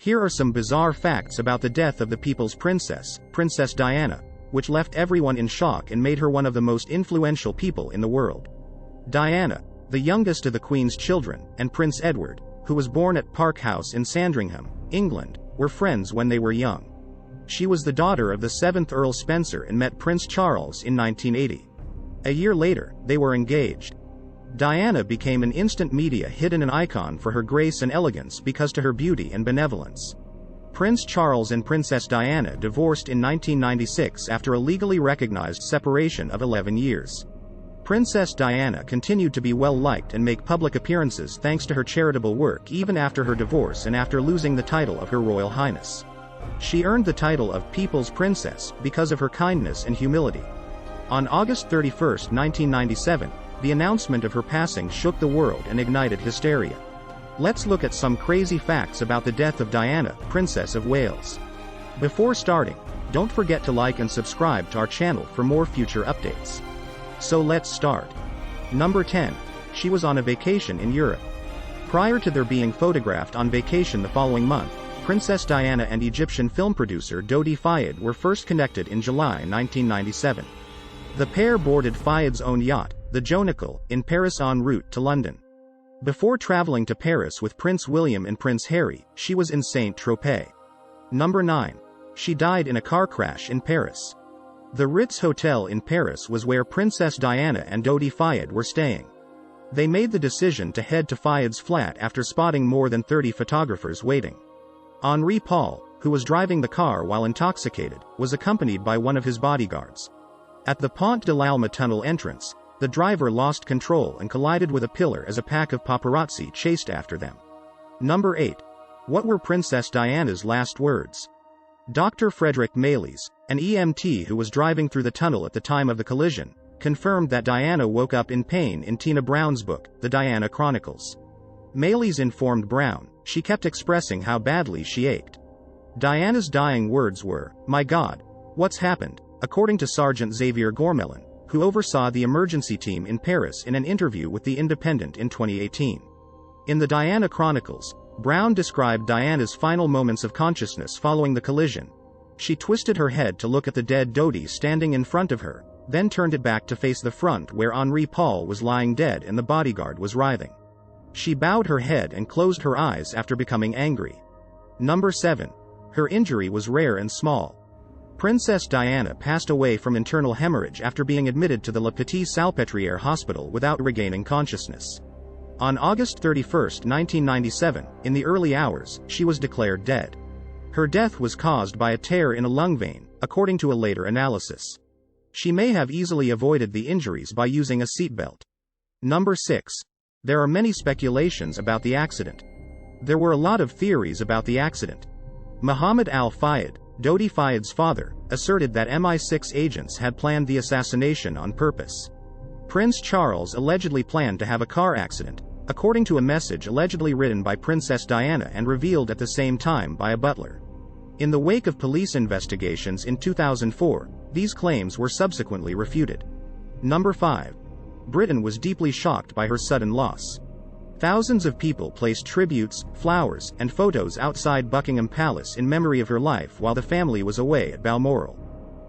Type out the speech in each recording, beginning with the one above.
Here are some bizarre facts about the death of the people's princess, Princess Diana, which left everyone in shock and made her one of the most influential people in the world. Diana, the youngest of the Queen's children, and Prince Edward, who was born at Park House in Sandringham, England, were friends when they were young. She was the daughter of the 7th Earl Spencer and met Prince Charles in 1980. A year later, they were engaged. Diana became an instant media hit and an icon for her grace and elegance because to her beauty and benevolence. Prince Charles and Princess Diana divorced in 1996 after a legally recognized separation of 11 years. Princess Diana continued to be well-liked and make public appearances thanks to her charitable work even after her divorce and after losing the title of Her Royal Highness. She earned the title of People's Princess because of her kindness and humility. On August 31, 1997, the announcement of her passing shook the world and ignited hysteria. Let's look at some crazy facts about the death of Diana, Princess of Wales. Before starting, don't forget to like and subscribe to our channel for more future updates. So let's start. Number 10. She was on a vacation in Europe. Prior to their being photographed on vacation the following month, Princess Diana and Egyptian film producer Dodi Fayed were first connected in July 1997. The pair boarded Fayed's own yacht, the Jonical, in Paris en route to London. Before traveling to Paris with Prince William and Prince Harry, she was in Saint-Tropez. Number 9. She died in a car crash in Paris. The Ritz Hotel in Paris was where Princess Diana and Dodi Fayed were staying. They made the decision to head to Fayed's flat after spotting more than 30 photographers waiting. Henri Paul, who was driving the car while intoxicated, was accompanied by one of his bodyguards. At the Pont de l'Alma tunnel entrance, the driver lost control and collided with a pillar as a pack of paparazzi chased after them. Number 8. What were Princess Diana's last words? Dr. Frederick Maylis, an EMT who was driving through the tunnel at the time of the collision, confirmed that Diana woke up in pain in Tina Brown's book, The Diana Chronicles. Maylis informed Brown, she kept expressing how badly she ached. Diana's dying words were, "My God, what's happened?" according to Sergeant Xavier Gourmelin, who oversaw the emergency team in Paris in an interview with The Independent in 2018. In the Diana Chronicles, Brown described Diana's final moments of consciousness following the collision. She twisted her head to look at the dead Dodi standing in front of her, then turned it back to face the front where Henri Paul was lying dead and the bodyguard was writhing. She bowed her head and closed her eyes after becoming angry. Number 7. Her injury was rare and small. Princess Diana passed away from internal hemorrhage after being admitted to the La Petite Salpêtrière hospital without regaining consciousness. On August 31, 1997, in the early hours, she was declared dead. Her death was caused by a tear in a lung vein, according to a later analysis. She may have easily avoided the injuries by using a seatbelt. Number 6. There are many speculations about the accident. There were a lot of theories about the accident. Mohammed Al-Fayed, Dodi Fayed's father, asserted that MI6 agents had planned the assassination on purpose. Prince Charles allegedly planned to have a car accident, according to a message allegedly written by Princess Diana and revealed at the same time by a butler. In the wake of police investigations in 2004, these claims were subsequently refuted. Number 5. Britain was deeply shocked by her sudden loss. Thousands of people placed tributes, flowers, and photos outside Buckingham Palace in memory of her life while the family was away at Balmoral.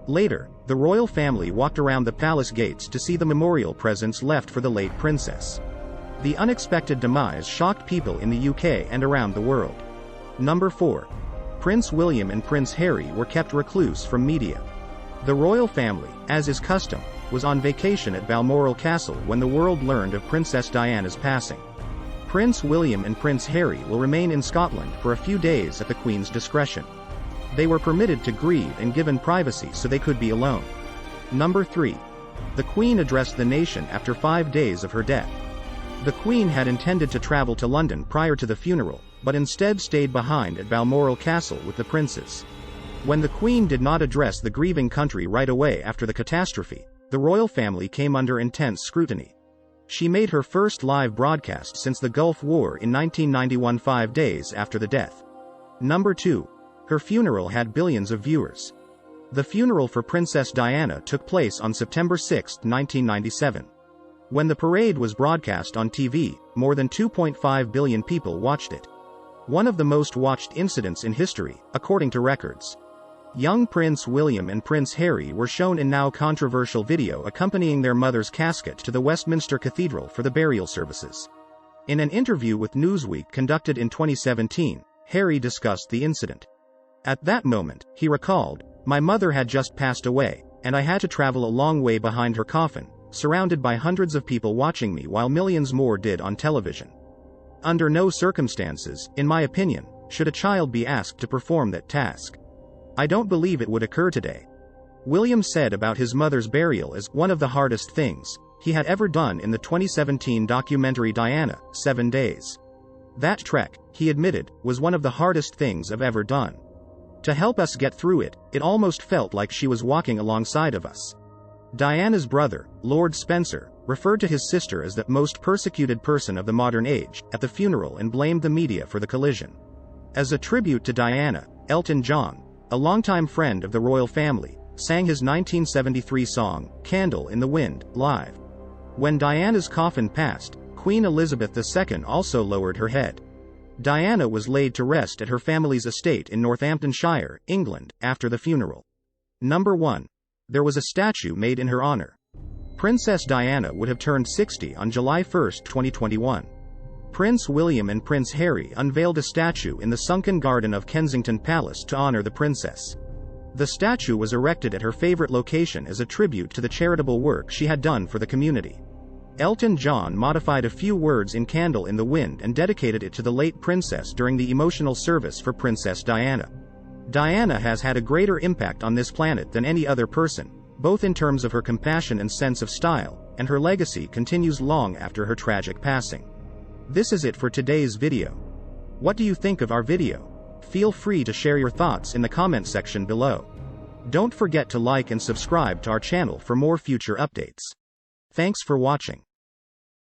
Later, the royal family walked around the palace gates to see the memorial presents left for the late princess. The unexpected demise shocked people in the UK and around the world. Number 4. Prince William and Prince Harry were kept recluse from media. The royal family, as is custom, was on vacation at Balmoral Castle when the world learned of Princess Diana's passing. Prince William and Prince Harry will remain in Scotland for a few days at the Queen's discretion. They were permitted to grieve and given privacy so they could be alone. Number 3. The Queen addressed the nation after 5 days of her death. The Queen had intended to travel to London prior to the funeral, but instead stayed behind at Balmoral Castle with the princes. When the Queen did not address the grieving country right away after the catastrophe, the royal family came under intense scrutiny. She made her first live broadcast since the Gulf War in 1991, 5 days after the death. Number 2. Her funeral had billions of viewers. The funeral for Princess Diana took place on September 6, 1997. When the parade was broadcast on TV, more than 2.5 billion people watched it. one of the most watched incidents in history, according to records. Young Prince William and Prince Harry were shown in now controversial video accompanying their mother's casket to the Westminster Cathedral for the burial services. In an interview with Newsweek conducted in 2017, Harry discussed the incident. At that moment, he recalled, "My mother had just passed away, and I had to travel a long way behind her coffin, surrounded by hundreds of people watching me while millions more did on television. Under no circumstances, in my opinion, should a child be asked to perform that task. I don't believe it would occur today." William said about his mother's burial as one of the hardest things he had ever done in the 2017 documentary Diana, 7 Days. That trek, he admitted, was one of the hardest things I've ever done. To help us get through it, it almost felt like she was walking alongside of us. Diana's brother, Lord Spencer, referred to his sister as the most persecuted person of the modern age at the funeral and blamed the media for the collision. As a tribute to Diana, Elton John, a longtime friend of the royal family, sang his 1973 song, "Candle in the Wind," live. When Diana's coffin passed, Queen Elizabeth II also lowered her head. Diana was laid to rest at her family's estate in Northamptonshire, England, after the funeral. Number 1. There was a statue made in her honor. Princess Diana would have turned 60 on July 1, 2021. Prince William and Prince Harry unveiled a statue in the sunken garden of Kensington Palace to honor the princess. The statue was erected at her favorite location as a tribute to the charitable work she had done for the community. Elton John modified a few words in "Candle in the Wind" and dedicated it to the late princess during the emotional service for Princess Diana. Diana has had a greater impact on this planet than any other person, both in terms of her compassion and sense of style, and her legacy continues long after her tragic passing. This is it for today's video. What do you think of our video? Feel free to share your thoughts in the comment section below. Don't forget to like and subscribe to our channel for more future updates. Thanks for watching.